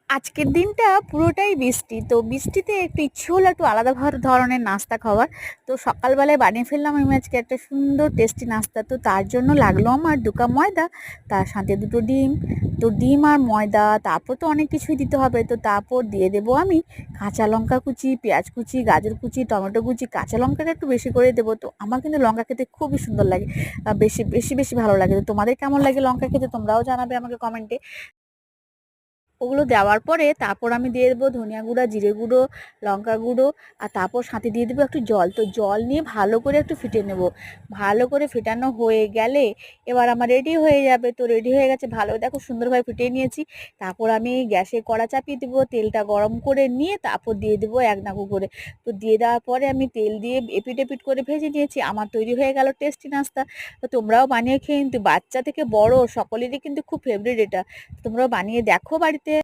আজকের দিনটা পুরোটাই বৃষ্টি। তো বৃষ্টিতে একটু ইচ্ছে হলো একটু আলাদা ধরনের নাস্তা খাওয়ার। তো সকালবেলায় বানিয়ে ফেললাম আমি আজকে একটা সুন্দর টেস্টি নাস্তা। তো তার জন্য লাগলো আমার 2 কাপ ময়দা, তার সাথে 2টো ডিম। তো ডিম আর ময়দা, তারপর তো অনেক কিছুই দিতে হবে। তো তারপর দিয়ে দেবো আমি কাঁচা লঙ্কা কুচি, পেঁয়াজ কুচি, গাজর কুচি, টমেটো কুচি। কাঁচা লঙ্কাটা একটু বেশি করে দেবো। তো আমার কিন্তু লঙ্কা খেতে খুবই সুন্দর লাগে, বেশি বেশি বেশি ভালো লাগে। তো তোমাদের কেমন লাগে লঙ্কা খেতে তোমরাও জানাবে আমাকে কমেন্টে। ওগুলো দেওয়ার পরে তারপর আমি দিয়ে দেবো ধনিয়া গুঁড়া, জিরে গুঁড়ো, লঙ্কা গুঁড়ো, আর তারপর সাথে দিয়ে দেবো একটু জল। তো জল নিয়ে ভালো করে একটু ফেটিয়ে নেব। ভালো করে ফেটানো হয়ে গেলে এবার আমার রেডি হয়ে যাবে। তো রেডি হয়ে গেছে, ভালো দেখো সুন্দরভাবে ফুটিয়ে নিয়েছি। তারপর আমি গ্যাসে কড়া চাপিয়ে দেবো, তেলটা গরম করে নিয়ে তারপর দিয়ে দেবো এক নাকু করে। তো দিয়ে দেওয়ার পরে আমি তেল দিয়ে এপিট এপিট করে ভেজে নিয়েছি। আমার তৈরি হয়ে গেল টেস্টি নাস্তা। তো তোমরাও বানিয়ে খেয়ে, কিন্তু বাচ্চা থেকে বড় সকলেরই কিন্তু খুব ফেভারিট এটা। তোমরাও বানিয়ে দেখো বাড়িতে।